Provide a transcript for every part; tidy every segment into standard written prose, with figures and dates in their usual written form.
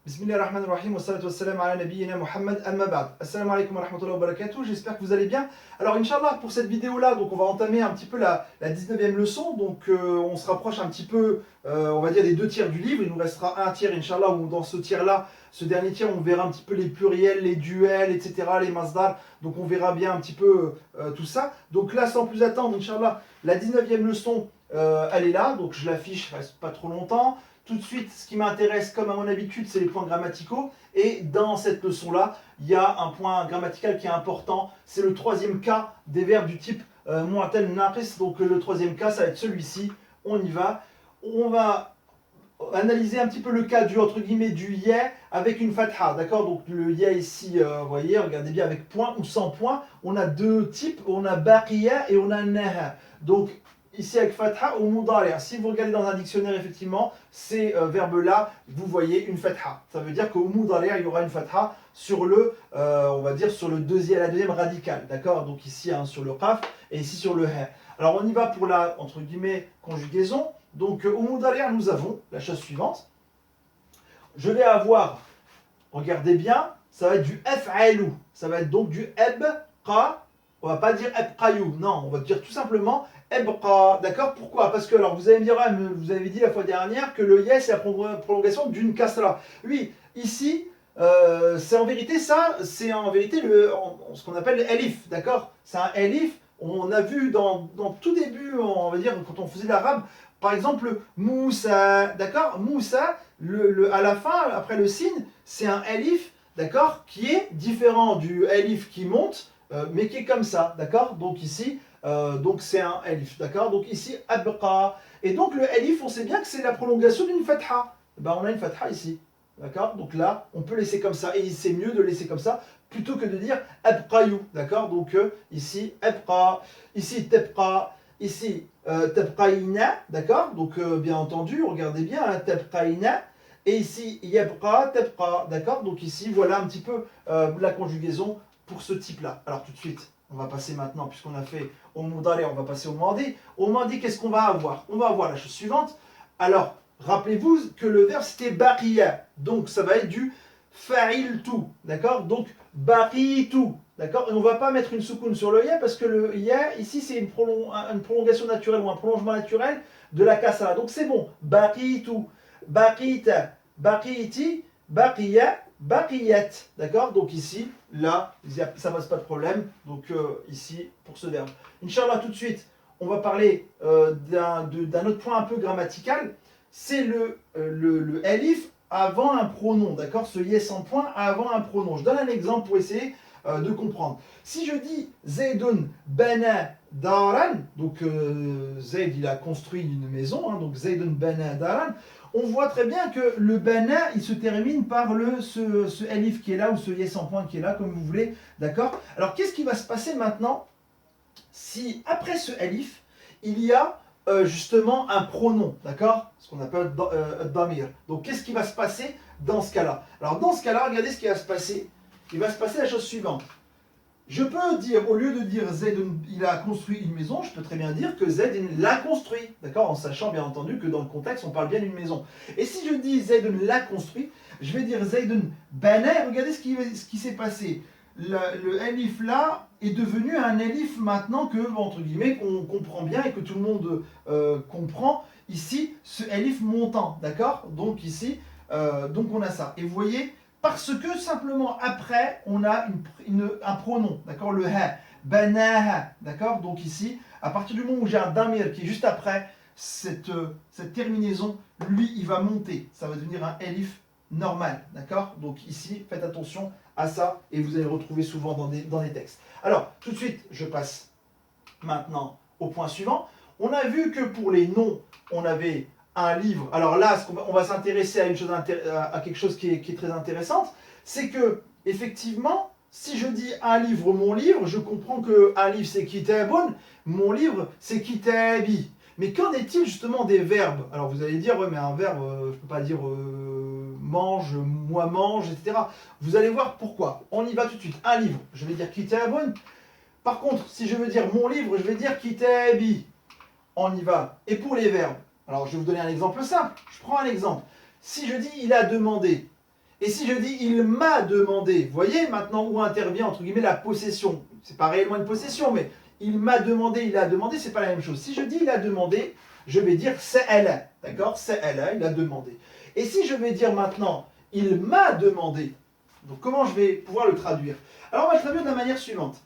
Bismillahirrahmanirrahim, wa salatu wa salam ala nabiyyina Muhammad, amma ba'd. Assalamu alaikum wa rahmatullahi wa barakatuh, j'espère que vous allez bien. Alors, Inch'Allah, pour cette vidéo-là, donc on va entamer un petit peu la 19e leçon. Donc, on se rapproche un petit peu, on va dire, des deux tiers du livre. Il nous restera un tiers, Inch'Allah, où dans ce tiers-là, ce dernier tiers, on verra un petit peu les pluriels, les duels, etc., les masdar. Donc, on verra bien un petit peu tout ça. Donc là, sans plus attendre, Inch'Allah, la 19e leçon, elle est là. Donc, je l'affiche, reste pas trop longtemps. Tout de suite, ce qui m'intéresse, comme à mon habitude, c'est les points grammaticaux. Et dans cette leçon-là, il y a un point grammatical qui est important. C'est le troisième cas des verbes du type mu'tal naqis. Donc le troisième cas, ça va être celui-ci. On y va. On va analyser un petit peu le cas du, entre guillemets, du ya avec une fatha. D'accord? Donc le ya ici, vous voyez, regardez bien, avec point ou sans point. On a deux types. On a baqiya et on a naha. Donc ici avec fatha ou mudari'. Si vous regardez dans un dictionnaire, effectivement, ces verbes-là, vous voyez une fatha. Ça veut dire qu'au mudari', il y aura une fatha sur le, on va dire, sur le la deuxième radicale. D'accord? Donc ici sur le qaf et ici sur le ha. Alors on y va pour la, entre guillemets, conjugaison. Donc au mudari', nous avons la chose suivante. Je vais avoir, regardez bien, ça va être du af'alu. Ça va être donc du abqa. On va pas dire abqayu. Non, on va dire tout simplement Ebqa, d'accord? Pourquoi? Parce que, alors, vous allez me dire, vous avez dit la fois dernière que le ya, c'est la prolongation d'une kasra. Oui, ici, c'est en vérité ça, c'est en vérité ce qu'on appelle l'elif, d'accord? C'est un elif, on a vu dans tout début, on va dire, quand on faisait l'arabe, par exemple, Moussa, d'accord? Moussa, à la fin, après le signe, c'est un elif, d'accord? Qui est différent du elif qui monte, mais qui est comme ça, d'accord? Donc ici, donc c'est un elif, d'accord? Donc ici, abqa. Et donc le elif, on sait bien que c'est la prolongation d'une fatha. Ben, on a une fatha ici, d'accord? Donc là, on peut laisser comme ça. Et c'est mieux de laisser comme ça plutôt que de dire abqayu, d'accord? Donc ici, abqa. Ici, tabqa. Ici, tabqaina, d'accord? Donc bien entendu, regardez bien, hein, tabqaina. Et ici, yabqa, tabqa, d'accord? Donc ici, voilà un petit peu la conjugaison pour ce type-là. Alors tout de suite, on va passer maintenant, puisqu'on a fait au mudari', on va passer au madi. Au madi, qu'est-ce qu'on va avoir? On va avoir la chose suivante. Alors, rappelez-vous que le verbe c'était baqiya. Donc ça va être du fa'iltu. D'accord? Donc baqitu. D'accord? Et on ne va pas mettre une soukoun sur le ya parce que le ya, ici, c'est une prolongation naturelle ou un prolongement naturel de la kasra. Donc c'est bon. Baqitu, baqita, baqiti, baqiya, baqiyat. D'accord? Donc ici, là, ça ne passe pas de problème. Donc ici, pour ce verbe. Inch'Allah, tout de suite, on va parler d'un autre point un peu grammatical. C'est le elif avant un pronom. D'accord? Ce yes en point avant un pronom. Je donne un exemple pour essayer de comprendre. Si je dis Zaydun bana daran, donc Zayd il a construit une maison, hein, donc Zaydun bana daran, on voit très bien que le bana il se termine par ce elif qui est là ou ce yes en point qui est là, comme vous voulez, d'accord? Alors qu'est-ce qui va se passer maintenant si après ce elif il y a justement un pronom, d'accord? Ce qu'on appelle damir. Donc qu'est-ce qui va se passer dans ce cas-là? Alors dans ce cas-là, regardez ce qui va se passer. Il va se passer la chose suivante. Je peux dire, au lieu de dire Zayd il a construit une maison, je peux très bien dire que Zayd l'a construit, d'accord? En sachant bien entendu que dans le contexte, on parle bien d'une maison. Et si je dis Zayd l'a construit, je vais dire Zayd bana, regardez ce qui s'est passé. Le elif là est devenu un elif maintenant que, entre guillemets, qu'on comprend bien et que tout le monde comprend. Ici, ce elif montant, d'accord? Donc ici, donc on a ça. Et vous voyez, parce que simplement après, on a un pronom, d'accord? Le ha, banaha, d'accord? Donc ici, à partir du moment où j'ai un damir qui est juste après cette terminaison, lui, il va monter. Ça va devenir un elif normal, d'accord? Donc ici, faites attention à ça et vous allez le retrouver souvent dans les textes. Alors, tout de suite, je passe maintenant au point suivant. On a vu que pour les noms, on avait un livre. Alors là, on va s'intéresser à quelque chose qui est très intéressante, c'est que, effectivement, si je dis un livre, mon livre, je comprends qu'un livre c'est kitabun, mon livre c'est kitabi. Mais qu'en est-il justement des verbes? Alors vous allez dire, ouais, mais un verbe, je ne peux pas dire mange, moi mange, etc. Vous allez voir pourquoi. On y va tout de suite. Un livre, je vais dire kitabun. Par contre, si je veux dire mon livre, je vais dire kitabi. On y va. Et pour les verbes, alors je vais vous donner un exemple simple. Je prends un exemple. Si je dis il a demandé, Et si je dis il m'a demandé, vous voyez maintenant où intervient entre guillemets la possession. C'est pas réellement une possession, mais il m'a demandé, il a demandé, c'est pas la même chose. Si je dis il a demandé, je vais dire c'est elle, d'accord? C'est elle, il a demandé. Et si je vais dire maintenant il m'a demandé, donc comment je vais pouvoir le traduire? Alors on va le traduire de la manière suivante.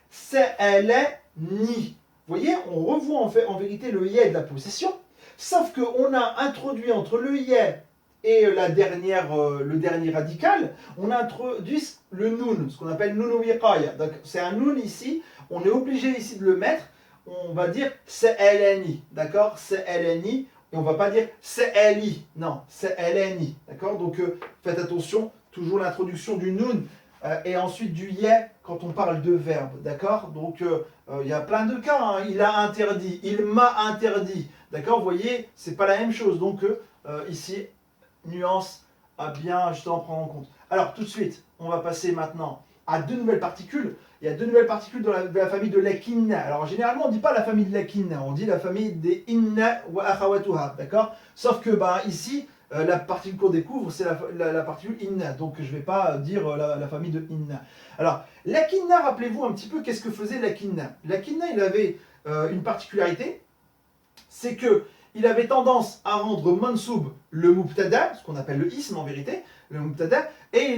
C'est elle ni. Vous voyez, on revoit en vérité le yé de la possession, sauf qu'on a introduit entre le yé et le dernier radical, on introduit le nun, ce qu'on appelle nun wiqaya. Donc c'est un nun ici, on est obligé ici de le mettre, on va dire c'est eleni, d'accord? C'est eleni, et on va pas dire c'est eli, non, c'est eleni, d'accord? Donc faites attention, toujours l'introduction du nun et ensuite du yé quand on parle de verbe, d'accord? Donc il y a plein de cas, hein. Il a interdit, il m'a interdit, d'accord? Vous voyez, c'est pas la même chose, donc ici, nuance à bien justement prendre en compte. Alors tout de suite, on va passer maintenant à deux nouvelles particules. Il y a deux nouvelles particules de la famille de l'akinna. Alors généralement on ne dit pas la famille de l'akinna, on dit la famille des inna wa akhawatuha, d'accord? Sauf que ici, la particule qu'on découvre, c'est la particule inna, donc je ne vais pas dire la famille de inna. Alors l'akinna, rappelez-vous un petit peu qu'est-ce que faisait l'akinna. L'akinna, il avait une particularité, c'est que il avait tendance à rendre mansoub le mubtada, ce qu'on appelle le ism en vérité, le mubtada, et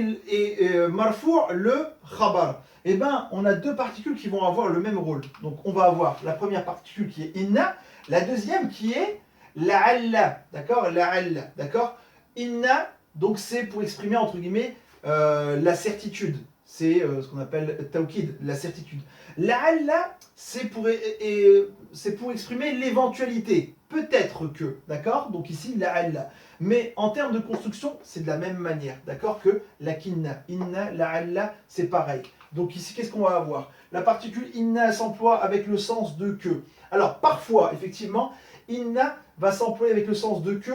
marfou' le khabar. Eh bien, on a deux particules qui vont avoir le même rôle. Donc, on va avoir la première particule qui est inna, la deuxième qui est la'alla, d'accord? La'alla, d'accord? Inna, donc c'est pour exprimer entre guillemets la certitude. C'est ce qu'on appelle tawkid, la certitude. La'alla, c'est pour exprimer l'éventualité. Peut-être que, d'accord? Donc ici, la'alla. Mais en termes de construction, c'est de la même manière, d'accord? Que la kinna. Inna, la'alla, c'est pareil. Donc ici, qu'est-ce qu'on va avoir? La particule inna s'emploie avec le sens de que. Alors, parfois, effectivement, inna va s'employer avec le sens de que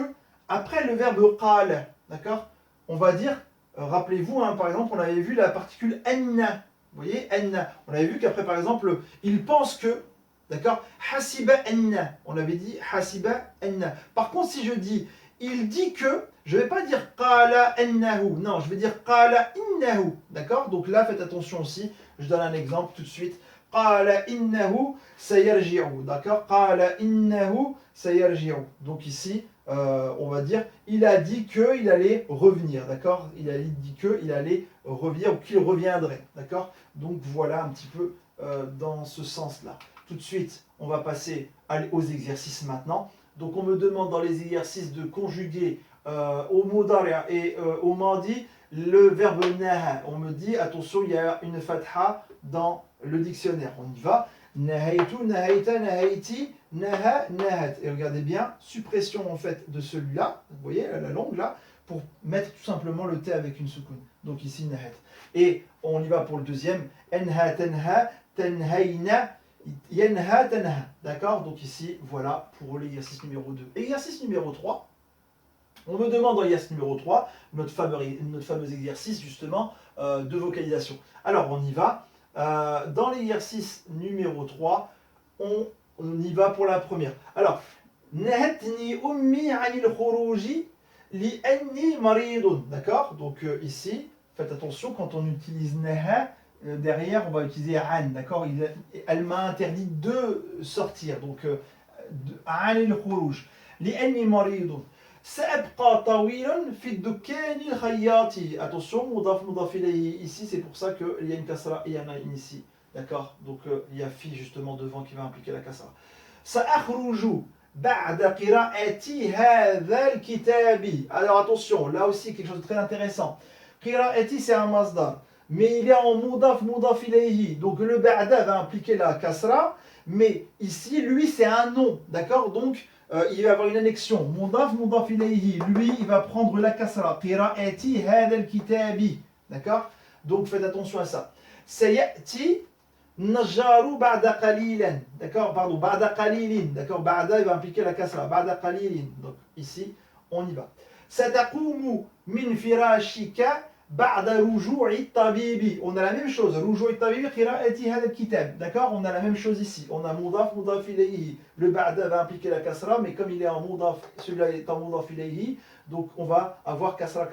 après le verbe qala, d'accord? On va dire, rappelez-vous, hein, par exemple, on avait vu la particule anna. Vous voyez, anna. On avait vu qu'après, par exemple, il pense que, d'accord? Hasiba anna. On avait dit hasiba anna. Par contre, si je dis il dit que, je ne vais pas dire qala annahu. Non, je vais dire qala innahu. D'accord? Donc là, faites attention aussi. Je donne un exemple tout de suite. Qala innahu sayarji'u. D'accord? Qala innahu sayarji'u. Donc ici, on va dire il a dit qu'il allait revenir. D'accord? Il a dit qu'il allait revenir ou qu'il reviendrait. D'accord? Donc voilà un petit peu dans ce sens-là. Tout de suite, on va passer aux exercices maintenant. Donc on me demande dans les exercices de conjuguer au mudari' et au madi le verbe naha. On me dit, attention, il y a une fatha dans le dictionnaire. On y va. Nahaytu, nahaita, nahaiti, naha, nahat. Et regardez bien, suppression en fait de celui-là, vous voyez la langue là, pour mettre tout simplement le T avec une soukoun. Donc ici, nahat. Et on y va pour le deuxième. Enha, tenha, tenhaina, yanha, tenha. D'accord? Donc ici, voilà pour l'exercice numéro 2. Exercice numéro 3. On me demande dans l'exercice numéro 3, notre fameux exercice justement de vocalisation. Alors on y va. Dans l'exercice numéro 3, on y va pour la première. Alors, nahatni ummi anil khuruji li anni maridun. D'accord? Donc ici, faites attention, quand on utilise naha, derrière on va utiliser an. D'accord? Elle m'a interdit de sortir. Donc, anil khuruj li anni maridun. سأبقى طويلا في الدكان الخياطي. Attention, مضاف إليه ici, c'est pour ça qu'il y a une kasra et il y en a une ici. D'accord? Donc il y a fi justement devant qui va impliquer la kasra. سأخرج بعد قراءة هذا الكتاب. Alors attention, là aussi quelque chose de très intéressant. قراءتي c'est un masdar, mais il est en mudaf ilayhi. Donc le ba'da va impliquer la kasra, mais ici lui c'est un nom. D'accord? Donc il va avoir une annexion. Mudaf ilayhi. Lui, il va prendre la kasra. Qira'ati hadha al-kitabi. D'accord? Donc faites attention à ça. Sayati najaru ba'da qalilan. D'accord? Pardon, ba'da qalilin. D'accord? Ba'da, il va impliquer la kasra. Ba'da qalilin. Donc ici, on y va. Sataqumu min firashika ba'da ruju'i tabibi. On a la même chose. Ruju'i tabibi qira'ati hadha al-kitab. D'accord? On a la même chose ici. On a mudaf ilayhi. Le ba'da va impliquer la kasra, mais comme il est en mudaf, celui-là est en mudaf ilayhi, donc on va avoir kasra.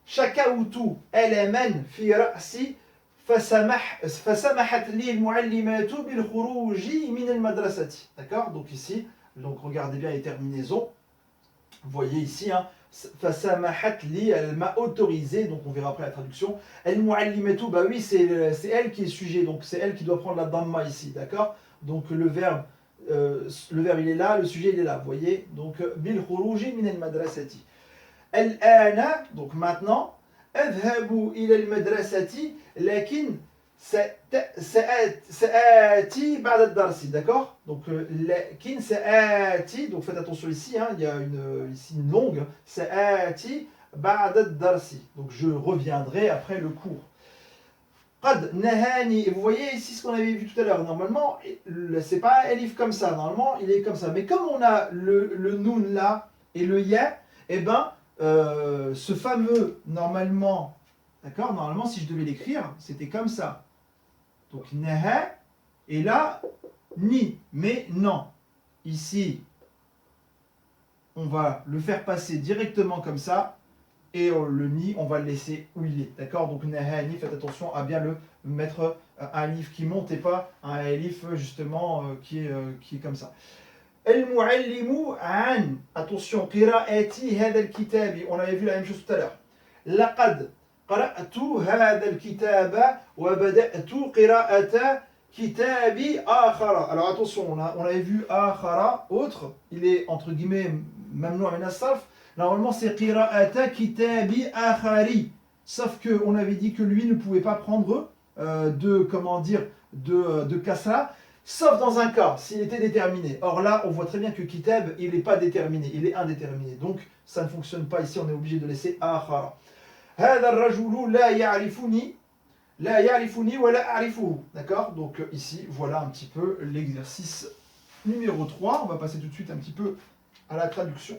شكوت ألما في رأسي فسمحت لي المعلمات بالخروج من المدرسة. D'accord? Donc ici, donc regardez bien les terminaisons. Vous voyez ici, hein, فسمحت لي, elle m'a autorisé, donc on verra après la traduction. المعلمات, bah oui, c'est elle qui est sujet, donc c'est elle qui doit prendre la dhamma ici, d'accord? Donc le verbe il est là, le sujet il est là, vous voyez? Donc بالخروج من المدرسة. الآن, donc maintenant, أذهب إلى المدرسة لكن سآتي بعد الدرس, d'accord? Donc لكن سآتي, donc faites attention ici, hein, il y a ici une longue, سآتي بعد الدرس, donc je reviendrai après le cours. قد نهاني, et vous voyez ici ce qu'on avait vu tout à l'heure, normalement c'est pas un elif comme ça, normalement il est comme ça, mais comme on a le noun là et le ya, et ben ce fameux, normalement, d'accord, normalement si je devais l'écrire, c'était comme ça. Donc naha, et là, ni, mais non. Ici, on va le faire passer directement comme ça, et le ni, on va le laisser où il est. D'accord? Donc naha, ni, faites attention à bien le mettre un livre qui monte et pas un livre justement qui est comme ça. المعلم عن, attention, قراءتي هذا الكتاب, on avait vu la même chose tout à l'heure. لقد قرأت هذا الكتاب وبدأت قراءة كتاب آخر. Alors attention, on avait vu آخر, autre, il est entre guillemets ممنوع من الصرف. Normalement c'est قراءة كتاب آخر, sauf que on avait dit que lui ne pouvait pas prendre de kasra, sauf dans un cas, s'il était déterminé. Or là, on voit très bien que kitab, il n'est pas déterminé, il est indéterminé. Donc, ça ne fonctionne pas ici, on est obligé de laisser akhara. هذا الرجل لا يعرفني ولا أعرفه. D'accord? Donc ici, voilà un petit peu l'exercice numéro 3. On va passer tout de suite un petit peu à la traduction.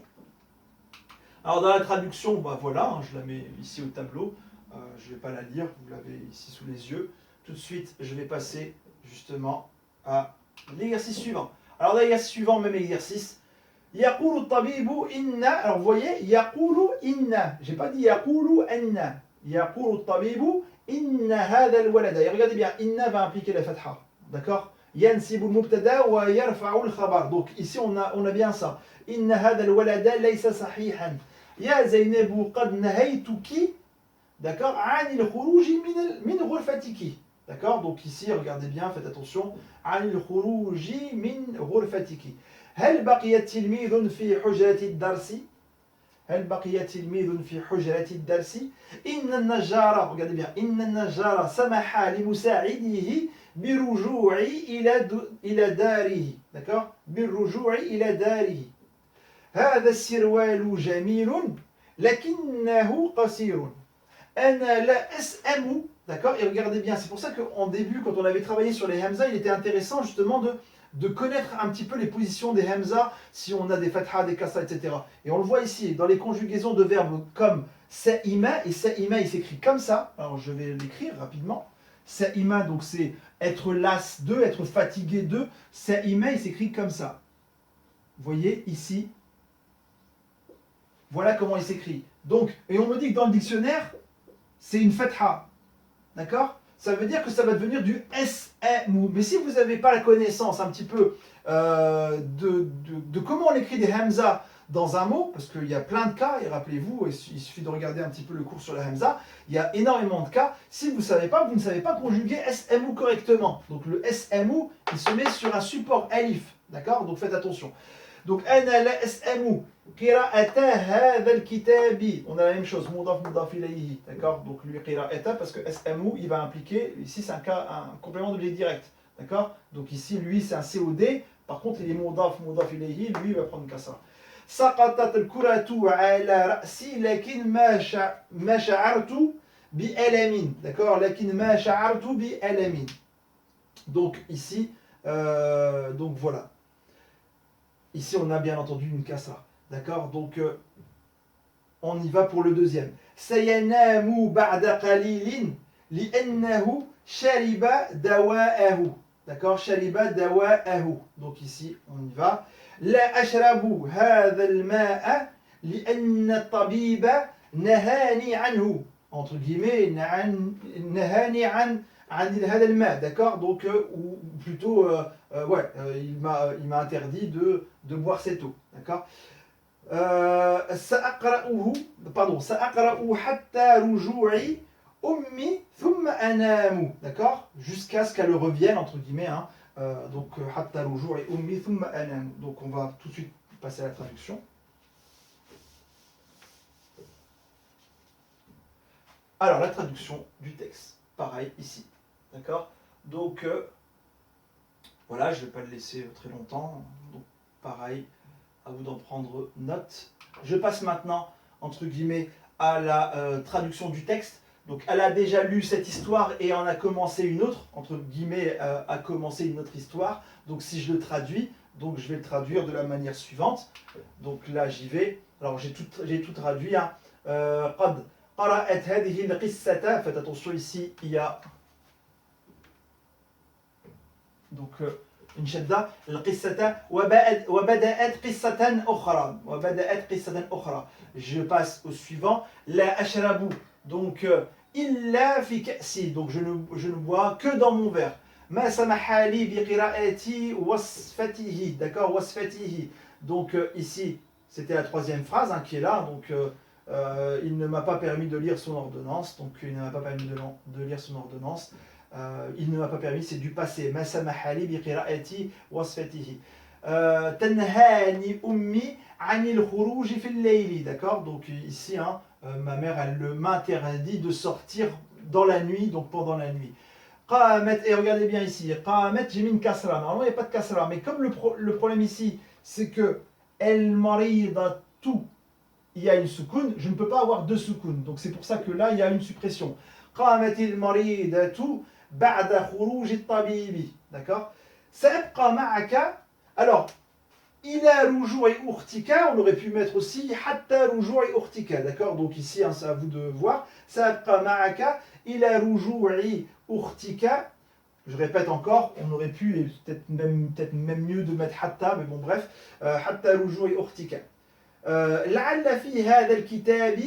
Alors dans la traduction, bah voilà, hein, je la mets ici au tableau. Je ne vais pas la lire, vous l'avez ici sous les yeux. Tout de suite, je vais passer justement à l'exercice suivant. Alors l'exercice suivant, même exercice. يقول الطبيب إن, alors vous voyez, يقول إن, j'ai pas dit يقول أن, يقول الطبيب إن هذا الولد. Et regardez bien, إن va impliquer la fatha, d'accord? ينسب المبتدا ويرفع الخبر. Donc ici on a bien ça. إن هذا الولد ليس صحيحا. يا زينب قد نهيتك, d'accord, عن الخروج من غرفتك. D'accord? Donc ici, regardez bien, faites attention. عن الخروج من غرفتك. هل بقي تلميذ في حجرة الدرس؟ هل بقي تلميذ في حجرة الدرس؟ إن النجار, regardez bien, إن النجار سمح لمساعده بالرجوع إلى داره. D'accord? بالرجوع إلى داره. هذا السروال جميل لكنه قصير. أنا لا أسأم. D'accord? Et regardez bien, c'est pour ça qu'en début, quand on avait travaillé sur les hamza, il était intéressant justement de connaître un petit peu les positions des hamza, si on a des fathas, des kasra, etc. Et on le voit ici, dans les conjugaisons de verbes comme sa'ima, et sa'ima il s'écrit comme ça. Alors je vais l'écrire rapidement. Sa'ima, donc c'est être las de, être fatigué de. Sa'ima il s'écrit comme ça. Vous voyez ici. Voilà comment il s'écrit. Donc, et on me dit que dans le dictionnaire, c'est une fatha. D'accord? Ça veut dire que ça va devenir du S-M-U. Mais si vous n'avez pas la connaissance un petit peu de comment on écrit des hamza dans un mot, parce qu'il y a plein de cas, et rappelez-vous, il suffit de regarder un petit peu le cours sur la hamza, il y a énormément de cas. Si vous ne savez pas, vous ne savez pas conjuguer S-M-U correctement. Donc le S-M-U, il se met sur un support alif. D'accord? Donc faites attention. Donc, أنا لا أسأم قراءة هذا الكتاب. On a la même chose, مضاف مضاف إليه. D'accord? Donc, lui, قراءة, parce que SMU, il va impliquer, ici, c'est un complément d'objet direct. D'accord? Donc, ici, lui, c'est un COD. Par contre, il est مضاف مضاف إليه, lui, il va prendre une kasra. سقطت الكرة على رأسي لكن ما شعرت بألم. D'accord? لكن ما شعرت بألم. Donc, ici, donc voilà. Ici, on a bien entendu une kasra. D'accord? Donc, on y va pour le deuxième. سينام بعد قليل لأنه شرب دواءه. D'accord? شرب دواءه. Donc ici, on y va. لا أشرب هذا الماء لأن الطبيب nahani anhu, entre guillemets, nahani an هذا الماء, d'accord, donc ou plutôt ouais, il m'a interdit de boire cette eau, d'accord. سأقرأه pardon سأقرأ حتى رجوعي أمي ثم أنام, d'accord, jusqu'à ce qu'elle revienne, entre guillemets, hein, donc حتى رجوعي أمي ثم أنام. Donc on va tout de suite passer à la traduction. Alors la traduction du texte, pareil ici. D'accord. Donc, voilà, je ne vais pas le laisser très longtemps. Donc, pareil, à vous d'en prendre note. Je passe maintenant, entre guillemets, à la traduction du texte. Donc, elle a déjà lu cette histoire et en a commencé une autre, entre guillemets, a commencé une autre histoire. Donc, si je le traduis, donc je vais le traduire de la manière suivante. Donc là, j'y vais. Alors, j'ai tout traduit. Hein. قد قرأت هذه القصة. Faites attention ici, il y a donc une shadda, القصة وبدأت قصة أخرى. Je passe au suivant. لا أشرب, donc إلا في كأسي, donc je ne bois que dans mon verre. ما سمح لي بقراءة وصفته, d'accord, وصفته. Donc ici, c'était la troisième phrase, hein, qui est là. Donc il ne m'a pas permis de lire son ordonnance. Donc il ne m'a pas permis de lire son ordonnance. Il ne m'a pas permis, c'est du passé. ما سمح لي بقراءة وصفته. تنهاني أمي عن الخروج في الليل, d'accord. Donc ici, hein, ma mère, elle m'interdit de sortir dans la nuit, donc pendant la nuit. قامت, et regardez bien ici, قامت, j'ai mis une kasra. Normalement, il n'y a pas de kasra, mais comme le problème ici, c'est que el maridatu, il y a une soukoun, je ne peux pas avoir deux soukouns. Donc c'est pour ça que là, il y a une suppression. قامت المريضة بعد خروج الطبيب, d'accord. سأبقى معك. Alors, إلى رجوع أختك, on aurait pu mettre aussi حتى رجوع أختك, d'accord. Donc ici, hein, c'est à vous de voir. سأبقى معك إلى رجوع أختك. Je répète encore, on aurait pu, et peut-être même mieux de mettre حتى, mais bon bref, حتى رجوع أختك. لعل في هذا الكتاب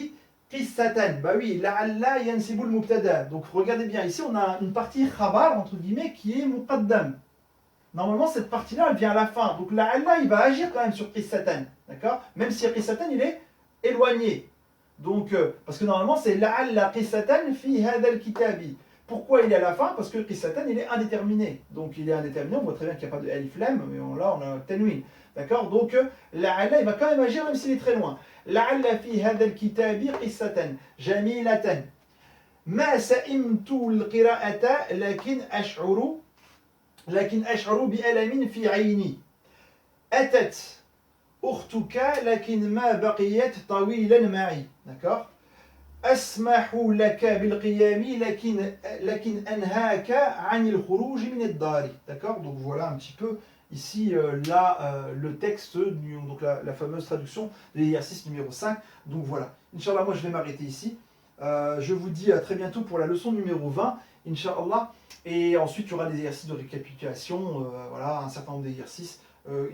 قصة. Bah oui, لعل ينسب المبتدا. Donc regardez bien, ici on a une partie khabar, entre guillemets, qui est muqaddam. Normalement cette partie-là, elle vient à la fin. Donc la'alla, il va agir quand même sur qissatan, d'accord. Même si qissatan, il est éloigné. Donc, parce que normalement c'est la'alla qissatan fi hadha al-kitabi. Pourquoi il est à la fin? Parce que qissatan, il est indéterminé. Donc il est indéterminé, on voit très bien qu'il n'y a pas de alif lam, mais là on a tanwin. D'accord. Donc la'alla, il va quand même agir même s'il est très loin. لعل في هذا الكتاب قصة جميلة ما سئمت القراءة لكن أشعر بألم في عيني. أتت أختك لكن ما بقيت طويلا معي, d'accord. أسمح لك بالقيام لكن أنهاك عن الخروج من الدار, d'accord. Donc voilà un petit peu ici le texte, donc la fameuse traduction de l'exercice numéro 5. Donc voilà, Inch'Allah, moi je vais m'arrêter ici. Je vous dis à très bientôt pour la leçon numéro 20, Inch'Allah. Et ensuite il y aura des exercices de récapitulation, voilà, un certain nombre d'exercices.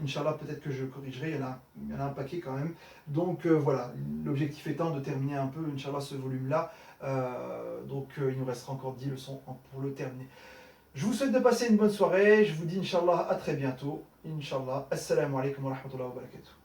Inch'Allah, peut-être que je corrigerai, il y en a un paquet quand même. Donc voilà, l'objectif étant de terminer un peu, Inch'Allah, ce volume-là. Donc il nous restera encore 10 leçons pour le terminer. Je vous souhaite de passer une bonne soirée. Je vous dis Inch'Allah à très bientôt. Inch'Allah. Assalamu alaikum wa rahmatullahi wa barakatuh.